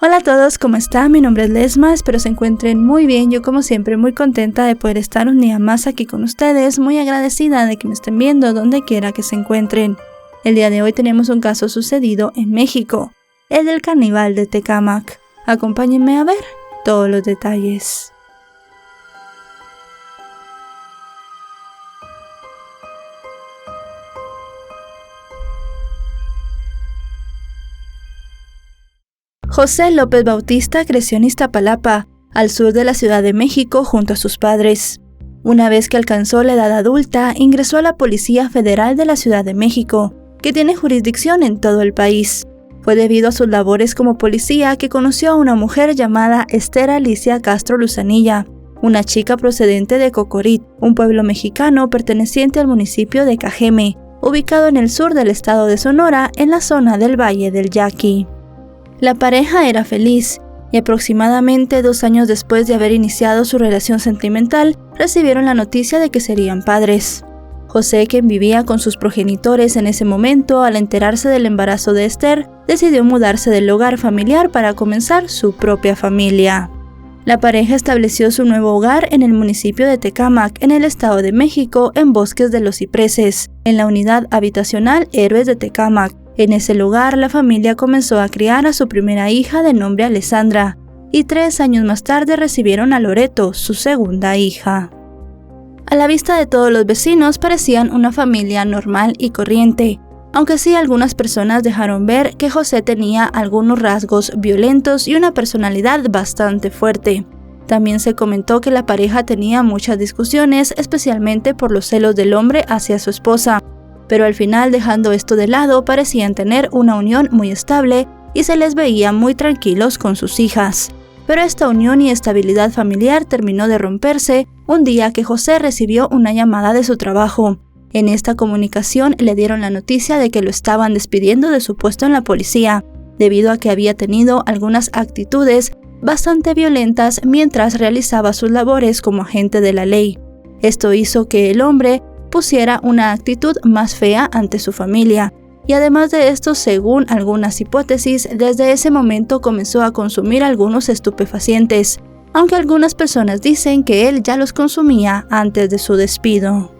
Hola a todos, ¿cómo están? Mi nombre es Lesma, espero se encuentren muy bien. Yo como siempre muy contenta de poder estar un día más aquí con ustedes, muy agradecida de que me estén viendo donde quiera que se encuentren. El día de hoy tenemos un caso sucedido en México, el del carnaval de Tecámac. Acompáñenme a ver todos los detalles. José López Bautista creció en Iztapalapa, al sur de la Ciudad de México, junto a sus padres. Una vez que alcanzó la edad adulta, ingresó a la Policía Federal de la Ciudad de México, que tiene jurisdicción en todo el país. Fue debido a sus labores como policía que conoció a una mujer llamada Esther Alicia Castro Luzanilla, una chica procedente de Cocorit, un pueblo mexicano perteneciente al municipio de Cajeme, ubicado en el sur del estado de Sonora, en la zona del Valle del Yaqui. La pareja era feliz, y aproximadamente 2 años después de haber iniciado su relación sentimental, recibieron la noticia de que serían padres. José, quien vivía con sus progenitores en ese momento, al enterarse del embarazo de Esther, decidió mudarse del hogar familiar para comenzar su propia familia. La pareja estableció su nuevo hogar en el municipio de Tecámac, en el estado de México, en Bosques de los Cipreses, en la unidad habitacional Héroes de Tecámac. En ese lugar, la familia comenzó a criar a su primera hija de nombre Alessandra, y 3 años más tarde recibieron a Loreto, su segunda hija. A la vista de todos los vecinos parecían una familia normal y corriente, aunque sí algunas personas dejaron ver que José tenía algunos rasgos violentos y una personalidad bastante fuerte. También se comentó que la pareja tenía muchas discusiones, especialmente por los celos del hombre hacia su esposa, pero al final, dejando esto de lado, parecían tener una unión muy estable y se les veía muy tranquilos con sus hijas. Pero esta unión y estabilidad familiar terminó de romperse un día que José recibió una llamada de su trabajo. En esta comunicación le dieron la noticia de que lo estaban despidiendo de su puesto en la policía, debido a que había tenido algunas actitudes bastante violentas mientras realizaba sus labores como agente de la ley. Esto hizo que el hombre pusiera una actitud más fea ante su familia, y además de esto, según algunas hipótesis, desde ese momento comenzó a consumir algunos estupefacientes, aunque algunas personas dicen que él ya los consumía antes de su despido.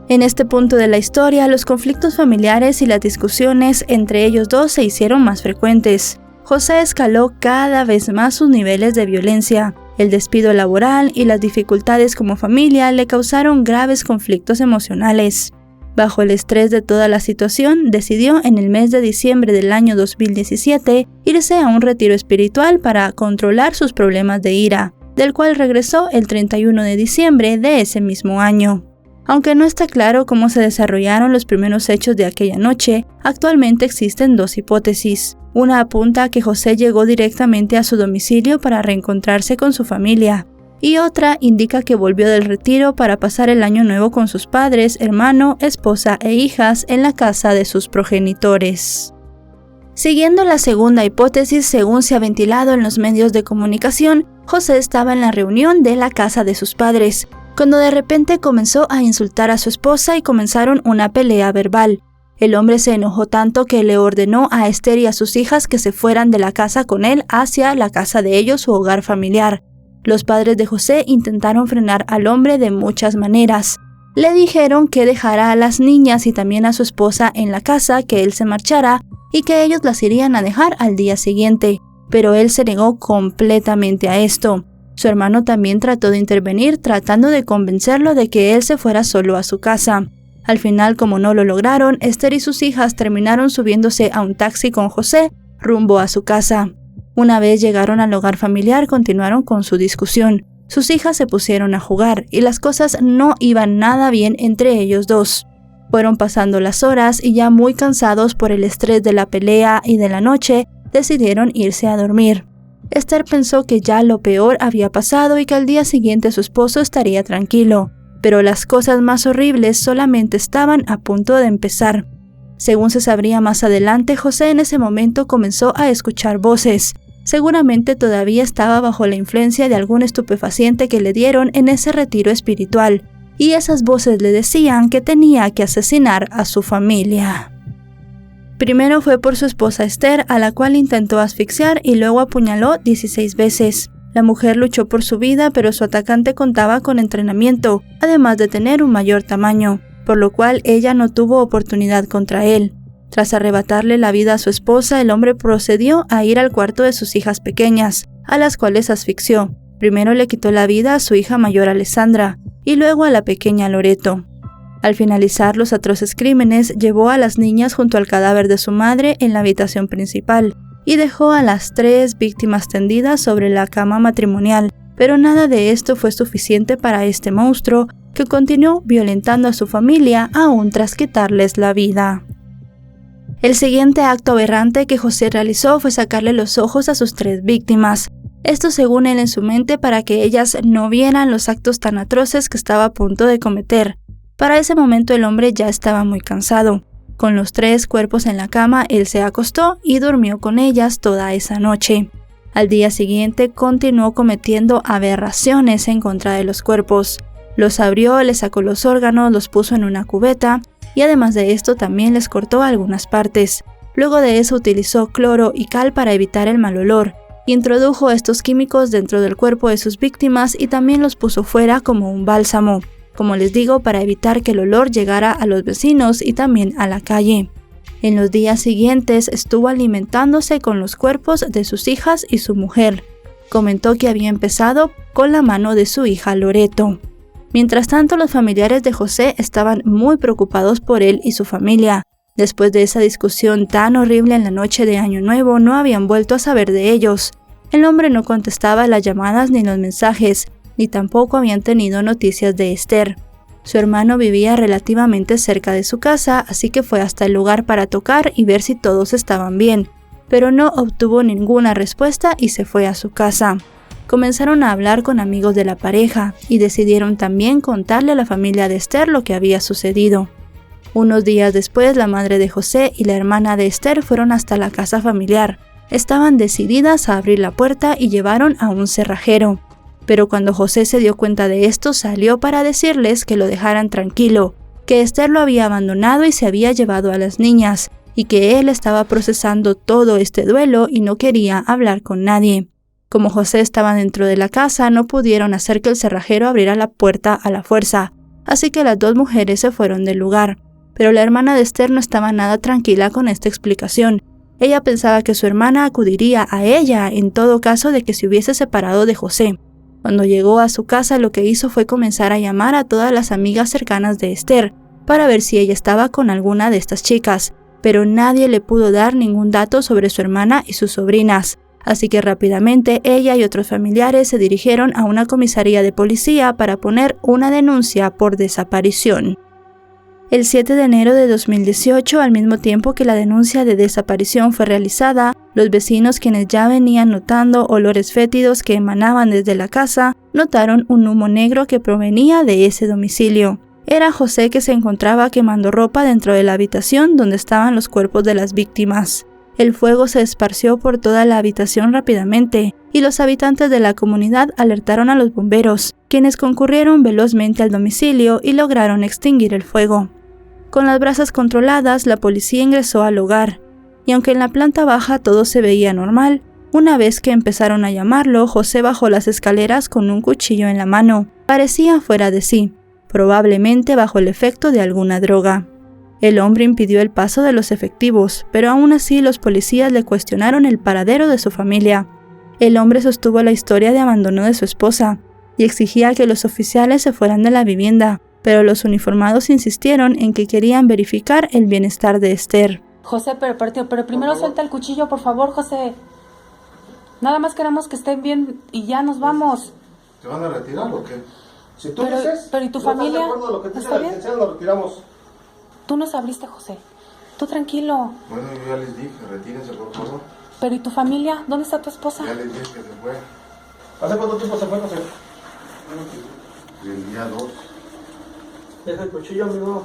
En este punto de la historia, los conflictos familiares y las discusiones entre ellos dos se hicieron más frecuentes. José escaló cada vez más sus niveles de violencia. El despido laboral y las dificultades como familia le causaron graves conflictos emocionales. Bajo el estrés de toda la situación, decidió en el mes de diciembre del año 2017 irse a un retiro espiritual para controlar sus problemas de ira, del cual regresó el 31 de diciembre de ese mismo año. Aunque no está claro cómo se desarrollaron los primeros hechos de aquella noche, actualmente existen 2 hipótesis. Una apunta a que José llegó directamente a su domicilio para reencontrarse con su familia, y otra indica que volvió del retiro para pasar el año nuevo con sus padres, hermano, esposa e hijas en la casa de sus progenitores. Siguiendo la segunda hipótesis, según se ha ventilado en los medios de comunicación, José estaba en la reunión de la casa de sus padres, cuando de repente comenzó a insultar a su esposa y comenzaron una pelea verbal. El hombre se enojó tanto que le ordenó a Esther y a sus hijas que se fueran de la casa con él hacia la casa de ellos, su hogar familiar. Los padres de José intentaron frenar al hombre de muchas maneras. Le dijeron que dejara a las niñas y también a su esposa en la casa, que él se marchara y que ellos las irían a dejar al día siguiente, pero él se negó completamente a esto. Su hermano también trató de intervenir, tratando de convencerlo de que él se fuera solo a su casa. Al final, como no lo lograron, Esther y sus hijas terminaron subiéndose a un taxi con José rumbo a su casa. Una vez llegaron al hogar familiar, continuaron con su discusión. Sus hijas se pusieron a jugar y las cosas no iban nada bien entre ellos dos. Fueron pasando las horas y ya muy cansados por el estrés de la pelea y de la noche, decidieron irse a dormir. Esther pensó que ya lo peor había pasado y que al día siguiente su esposo estaría tranquilo. Pero las cosas más horribles solamente estaban a punto de empezar. Según se sabría más adelante, José en ese momento comenzó a escuchar voces. Seguramente todavía estaba bajo la influencia de algún estupefaciente que le dieron en ese retiro espiritual, y esas voces le decían que tenía que asesinar a su familia. Primero fue por su esposa Esther, a la cual intentó asfixiar y luego apuñaló 16 veces. La mujer luchó por su vida, pero su atacante contaba con entrenamiento, además de tener un mayor tamaño, por lo cual ella no tuvo oportunidad contra él. Tras arrebatarle la vida a su esposa, el hombre procedió a ir al cuarto de sus hijas pequeñas, a las cuales asfixió. Primero le quitó la vida a su hija mayor Alessandra, y luego a la pequeña Loreto. Al finalizar los atroces crímenes, llevó a las niñas junto al cadáver de su madre en la habitación principal y dejó a las 3 víctimas tendidas sobre la cama matrimonial, pero nada de esto fue suficiente para este monstruo, que continuó violentando a su familia aún tras quitarles la vida. El siguiente acto aberrante que José realizó fue sacarle los ojos a sus 3 víctimas, esto según él en su mente para que ellas no vieran los actos tan atroces que estaba a punto de cometer. Para ese momento el hombre ya estaba muy cansado. Con los 3 cuerpos en la cama, él se acostó y durmió con ellas toda esa noche. Al día siguiente continuó cometiendo aberraciones en contra de los cuerpos. Los abrió, les sacó los órganos, los puso en una cubeta y además de esto también les cortó algunas partes. Luego de eso utilizó cloro y cal para evitar el mal olor. Introdujo estos químicos dentro del cuerpo de sus víctimas y también los puso fuera como un bálsamo. Como les digo, para evitar que el olor llegara a los vecinos y también a la calle. En los días siguientes estuvo alimentándose con los cuerpos de sus hijas y su mujer. Comentó que había empezado con la mano de su hija Loreto. Mientras tanto, los familiares de José estaban muy preocupados por él y su familia. Después de esa discusión tan horrible en la noche de Año Nuevo, no habían vuelto a saber de ellos. El hombre no contestaba las llamadas ni los mensajes, ni tampoco habían tenido noticias de Esther. Su hermano vivía relativamente cerca de su casa, así que fue hasta el lugar para tocar y ver si todos estaban bien, pero no obtuvo ninguna respuesta y se fue a su casa. Comenzaron a hablar con amigos de la pareja y decidieron también contarle a la familia de Esther lo que había sucedido. Unos días después, la madre de José y la hermana de Esther fueron hasta la casa familiar. Estaban decididas a abrir la puerta y llevaron a un cerrajero. Pero cuando José se dio cuenta de esto, salió para decirles que lo dejaran tranquilo, que Esther lo había abandonado y se había llevado a las niñas, y que él estaba procesando todo este duelo y no quería hablar con nadie. Como José estaba dentro de la casa, no pudieron hacer que el cerrajero abriera la puerta a la fuerza, así que las 2 mujeres se fueron del lugar. Pero la hermana de Esther no estaba nada tranquila con esta explicación. Ella pensaba que su hermana acudiría a ella en todo caso de que se hubiese separado de José. Cuando llegó a su casa, lo que hizo fue comenzar a llamar a todas las amigas cercanas de Esther para ver si ella estaba con alguna de estas chicas, pero nadie le pudo dar ningún dato sobre su hermana y sus sobrinas. Así que rápidamente ella y otros familiares se dirigieron a una comisaría de policía para poner una denuncia por desaparición. El 7 de enero de 2018, al mismo tiempo que la denuncia de desaparición fue realizada, los vecinos, quienes ya venían notando olores fétidos que emanaban desde la casa, notaron un humo negro que provenía de ese domicilio. Era José, que se encontraba quemando ropa dentro de la habitación donde estaban los cuerpos de las víctimas. El fuego se esparció por toda la habitación rápidamente y los habitantes de la comunidad alertaron a los bomberos, quienes concurrieron velozmente al domicilio y lograron extinguir el fuego. Con las brasas controladas, la policía ingresó al hogar, y aunque en la planta baja todo se veía normal, una vez que empezaron a llamarlo, José bajó las escaleras con un cuchillo en la mano. Parecía fuera de sí, probablemente bajo el efecto de alguna droga. El hombre impidió el paso de los efectivos, pero aún así los policías le cuestionaron el paradero de su familia. El hombre sostuvo la historia de abandono de su esposa y exigía que los oficiales se fueran de la vivienda, pero los uniformados insistieron en que querían verificar el bienestar de Esther. José, pero primero suelta el cuchillo, por favor, José. Nada más queremos que estén bien y ya nos vamos. ¿Te van a retirar o qué? Si tú pero, dices, pero ¿y tu familia? De acuerdo a lo que te dice la licenciada, lo retiramos. Tú nos abriste, José. Tú tranquilo. Bueno, yo ya les dije, retírense, por favor. Pero ¿y tu familia? ¿Dónde está tu esposa? Ya les dije que se fue. ¿Hace cuánto tiempo se fue, José? El día 2. Deja el cuchillo, amigo.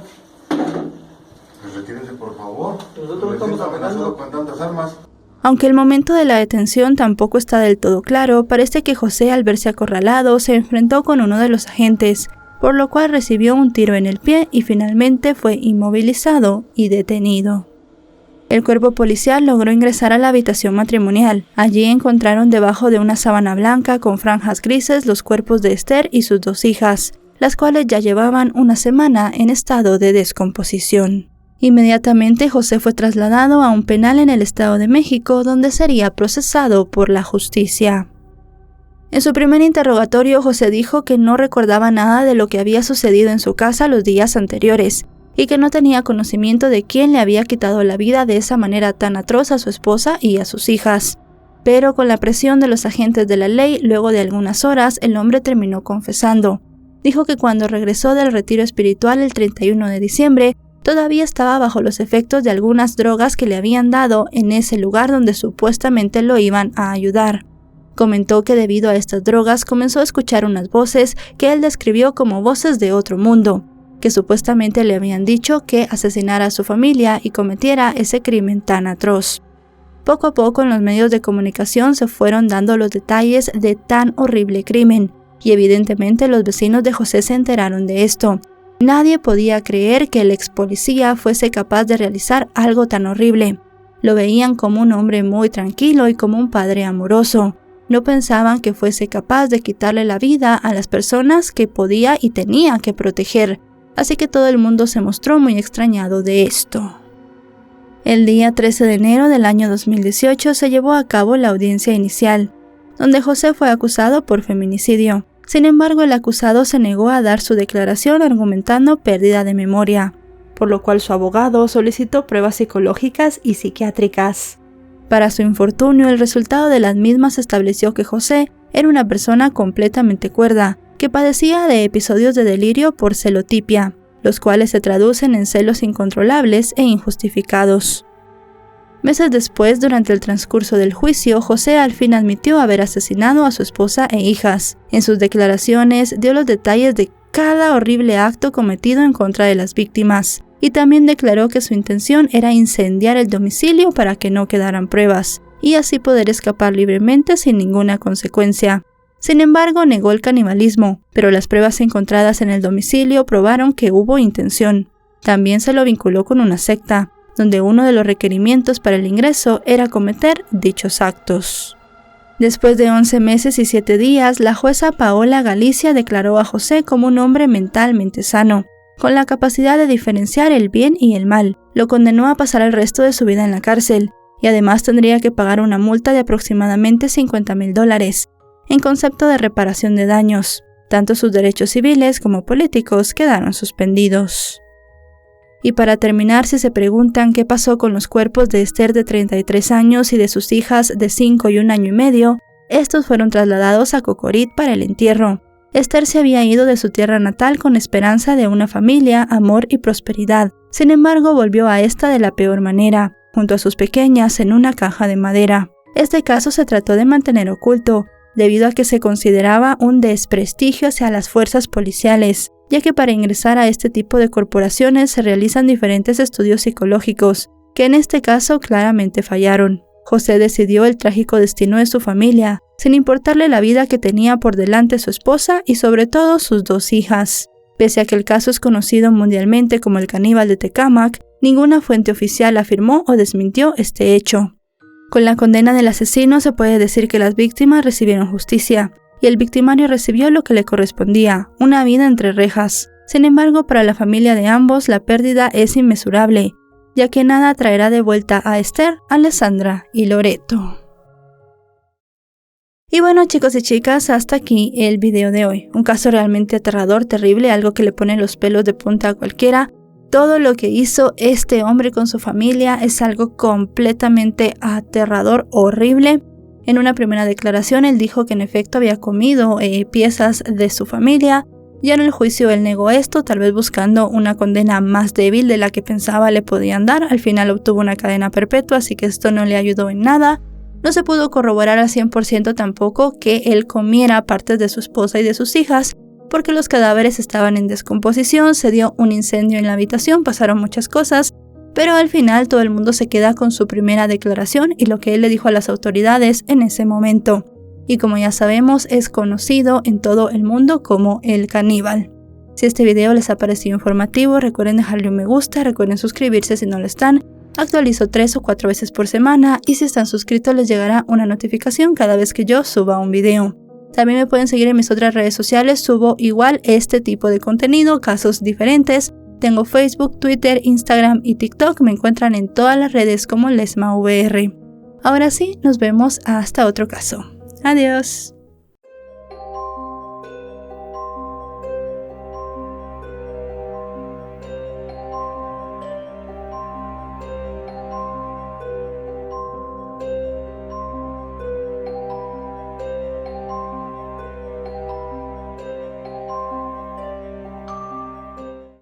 Pues retírense, por favor. Nosotros estamos amenazados con tantas armas. Aunque el momento de la detención tampoco está del todo claro, parece que José, al verse acorralado, se enfrentó con uno de los agentes, por lo cual recibió un tiro en el pie y finalmente fue inmovilizado y detenido. El cuerpo policial logró ingresar a la habitación matrimonial. Allí encontraron debajo de una sábana blanca con franjas grises los cuerpos de Esther y sus 2 hijas, las cuales ya llevaban una semana en estado de descomposición. Inmediatamente José fue trasladado a un penal en el Estado de México, donde sería procesado por la justicia. En su primer interrogatorio, José dijo que no recordaba nada de lo que había sucedido en su casa los días anteriores y que no tenía conocimiento de quién le había quitado la vida de esa manera tan atroz a su esposa y a sus hijas. Pero con la presión de los agentes de la ley, luego de algunas horas, el hombre terminó confesando. Dijo que cuando regresó del retiro espiritual el 31 de diciembre, todavía estaba bajo los efectos de algunas drogas que le habían dado en ese lugar donde supuestamente lo iban a ayudar. Comentó que debido a estas drogas comenzó a escuchar unas voces que él describió como voces de otro mundo, que supuestamente le habían dicho que asesinara a su familia y cometiera ese crimen tan atroz. Poco a poco en los medios de comunicación se fueron dando los detalles de tan horrible crimen, y evidentemente los vecinos de José se enteraron de esto. Nadie podía creer que el ex policía fuese capaz de realizar algo tan horrible. Lo veían como un hombre muy tranquilo y como un padre amoroso. No pensaban que fuese capaz de quitarle la vida a las personas que podía y tenía que proteger. Así que todo el mundo se mostró muy extrañado de esto. El día 13 de enero del año 2018 se llevó a cabo la audiencia inicial, donde José fue acusado por feminicidio. Sin embargo, el acusado se negó a dar su declaración argumentando pérdida de memoria, por lo cual su abogado solicitó pruebas psicológicas y psiquiátricas. Para su infortunio, el resultado de las mismas estableció que José era una persona completamente cuerda, que padecía de episodios de delirio por celotipia, los cuales se traducen en celos incontrolables e injustificados. Meses después, durante el transcurso del juicio, José al fin admitió haber asesinado a su esposa e hijas. En sus declaraciones dio los detalles de cada horrible acto cometido en contra de las víctimas, y también declaró que su intención era incendiar el domicilio para que no quedaran pruebas, y así poder escapar libremente sin ninguna consecuencia. Sin embargo, negó el canibalismo, pero las pruebas encontradas en el domicilio probaron que hubo intención. También se lo vinculó con una secta, donde uno de los requerimientos para el ingreso era cometer dichos actos. Después de 11 meses y 7 días, la jueza Paola Galicia declaró a José como un hombre mentalmente sano, con la capacidad de diferenciar el bien y el mal. Lo condenó a pasar el resto de su vida en la cárcel, y además tendría que pagar una multa de aproximadamente $50,000, en concepto de reparación de daños. Tanto sus derechos civiles como políticos quedaron suspendidos. Y para terminar, si se preguntan qué pasó con los cuerpos de Esther de 33 años y de sus hijas de 5 y 1 año y medio, estos fueron trasladados a Cocorit para el entierro. Esther se había ido de su tierra natal con esperanza de una familia, amor y prosperidad. Sin embargo, volvió a esta de la peor manera, junto a sus pequeñas en una caja de madera. Este caso se trató de mantener oculto, debido a que se consideraba un desprestigio hacia las fuerzas policiales, ya que para ingresar a este tipo de corporaciones se realizan diferentes estudios psicológicos, que en este caso claramente fallaron. José decidió el trágico destino de su familia, sin importarle la vida que tenía por delante su esposa y sobre todo sus 2 hijas. Pese a que el caso es conocido mundialmente como el caníbal de Tecámac, ninguna fuente oficial afirmó o desmintió este hecho. Con la condena del asesino se puede decir que las víctimas recibieron justicia, y el victimario recibió lo que le correspondía, una vida entre rejas. Sin embargo, para la familia de ambos la pérdida es inmesurable, ya que nada traerá de vuelta a Esther, Alessandra y Loreto. Y bueno, chicos y chicas, hasta aquí el video de hoy. Un caso realmente aterrador, terrible, algo que le pone los pelos de punta a cualquiera. Todo lo que hizo este hombre con su familia es algo completamente aterrador, horrible. En una primera declaración él dijo que en efecto había comido piezas de su familia. Ya en el juicio él negó esto, tal vez buscando una condena más débil de la que pensaba le podían dar. Al final obtuvo una cadena perpetua, así que esto no le ayudó en nada. No se pudo corroborar al 100% tampoco que él comiera partes de su esposa y de sus hijas, porque los cadáveres estaban en descomposición, se dio un incendio en la habitación, pasaron muchas cosas, pero al final todo el mundo se queda con su primera declaración y lo que él le dijo a las autoridades en ese momento. Y como ya sabemos, es conocido en todo el mundo como el caníbal. Si este video les ha parecido informativo, recuerden dejarle un me gusta, recuerden suscribirse si no lo están, Actualizo 3 o 4 veces por semana y si están suscritos les llegará una notificación cada vez que yo suba un video. También me pueden seguir en mis otras redes sociales, subo igual este tipo de contenido, casos diferentes. Tengo Facebook, Twitter, Instagram y TikTok, me encuentran en todas las redes como LesmaVR. Ahora sí, nos vemos hasta otro caso. Adiós.